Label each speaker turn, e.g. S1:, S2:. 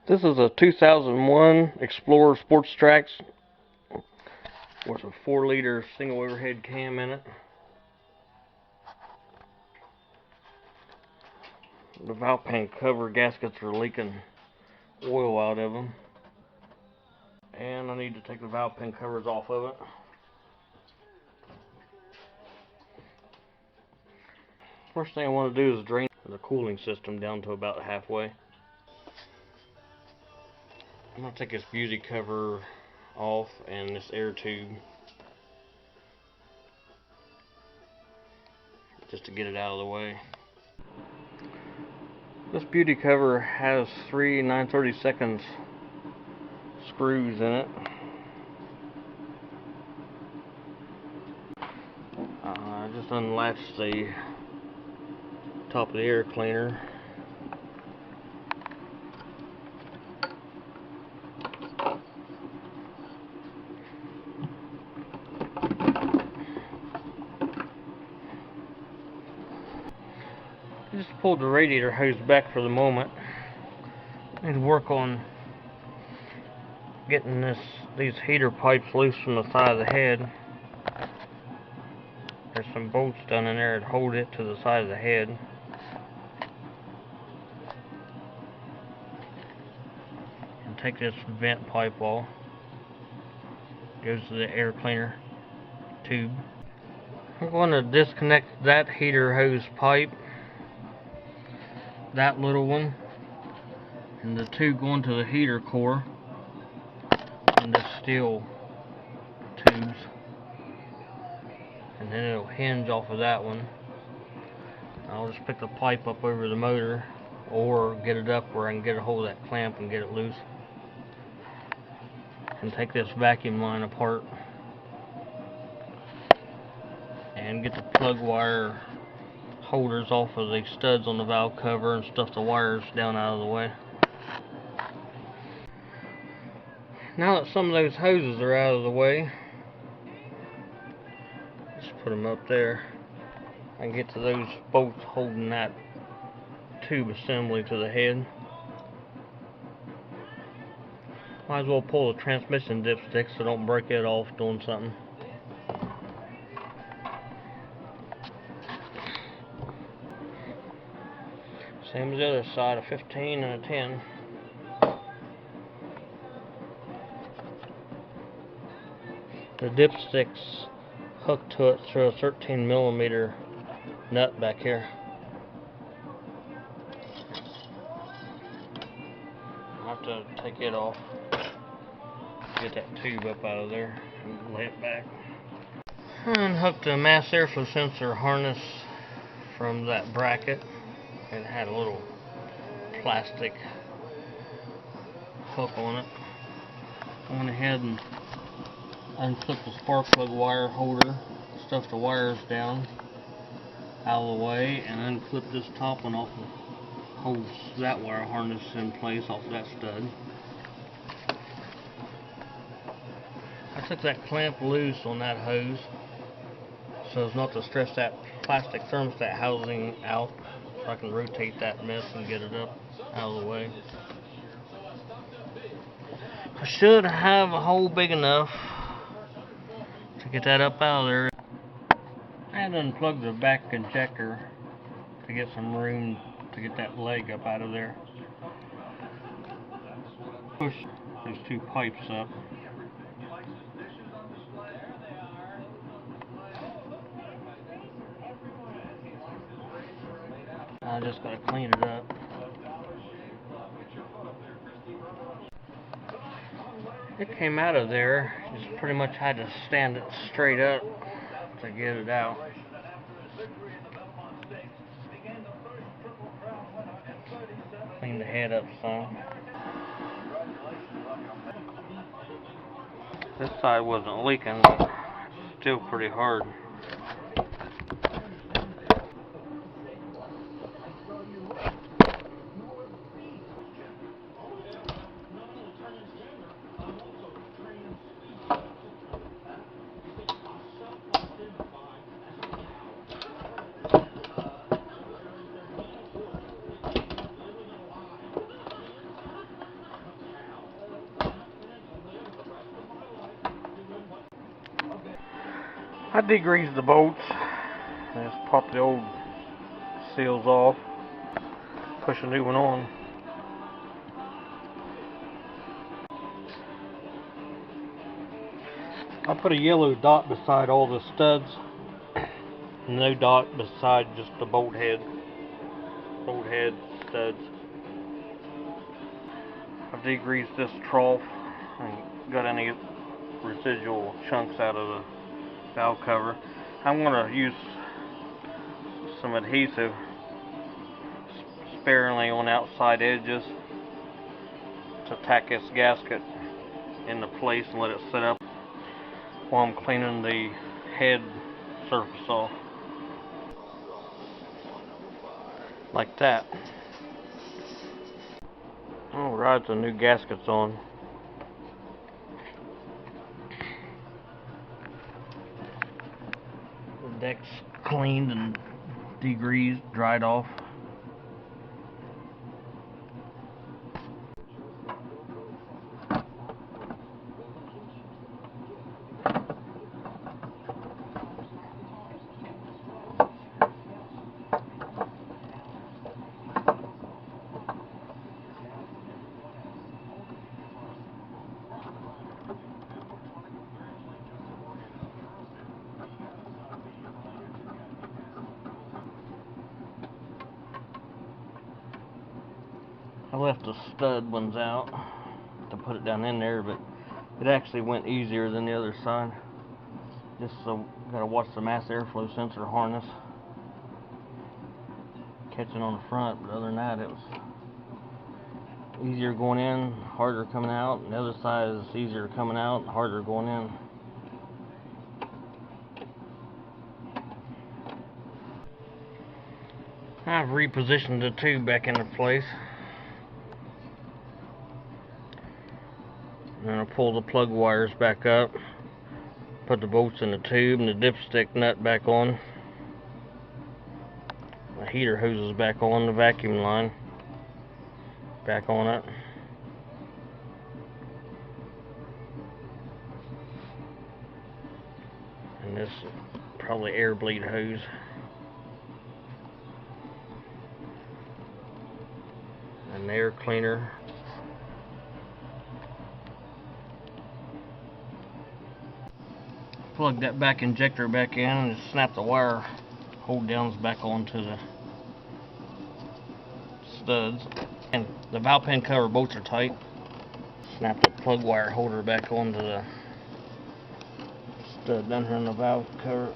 S1: This is a 2001 Explorer Sports Trax with a 4-liter single overhead cam in it. The valve pan cover gaskets are leaking oil out of them, and I need to take the valve pan covers off of it. First thing I want to do is drain the cooling system down to about halfway. I'm going to take this beauty cover off and this air tube just to get it out of the way. This beauty cover has 3 9/32 screws in it. I just unlatched the top of the air cleaner. I just pulled the radiator hose back for the moment. I need to work on getting these heater pipes loose from the side of the head. There's some bolts down in there that hold it to the side of the head. And take this vent pipe off. Goes to the air cleaner tube. I'm going to disconnect that heater hose pipe, that little one, and the two going to the heater core, and the steel tubes, and then it'll hinge off of that one. I'll just pick the pipe up over the motor, or get it up where I can get a hold of that clamp and get it loose, and take this vacuum line apart and get the plug wire holders off of the studs on the valve cover and stuff the wires down out of the way. Now that some of those hoses are out of the way, just put them up there. I can get to those bolts holding that tube assembly to the head. Might as well pull the transmission dipstick so don't break it off doing something. Same as the other side, a 15 and a 10. The dipstick's hooked to it through a 13mm nut back here. I'll have to take it off, get that tube up out of there and lay it back. Unhook the mass airflow sensor harness from that bracket. It had a little plastic hook on it. I went ahead and unclipped the spark plug wire holder, stuffed the wires down out of the way, and unclipped this top one off and holds that wire harness in place off of that stud. I took that clamp loose on that hose so as not to stress that plastic thermostat housing out, so I can rotate that mess and get it up out of the way. I should have a hole big enough to get that up out of there. I had to unplug the back injector to get some room to get that leg up out of there. Push those two pipes up. I just gotta clean it up. It came out of there, just pretty much had to stand it straight up to get it out. Clean the head up some. This side wasn't leaking, but still pretty hard. I degreased the bolts. Just pop the old seals off, push a new one on. I put a yellow dot beside all the studs, no dot beside just the bolt head studs. I degreased this trough and got any residual chunks out of the valve cover. I'm going to use some adhesive sparingly on outside edges to tack this gasket into place and let it sit up while I'm cleaning the head surface off. Like that. Alright, the new gasket's on. The deck's cleaned and degreased, dried off. I left the stud ones out to put it down in there, but it actually went easier than the other side. Just so, gotta watch the mass airflow sensor harness catching on the front, but other than that it was easier going in, harder coming out, and the other side is easier coming out, harder going in. I've repositioned the tube back into place. And I'll pull the plug wires back up, put the bolts in the tube and the dipstick nut back on. The heater hose is back on, the vacuum line back on it. And this is probably air bleed hose. And the air cleaner. Plug that back injector back in and just snap the wire hold downs back onto the studs. And the valve pen cover bolts are tight. Snap the plug wire holder back onto the stud down here on the valve cover.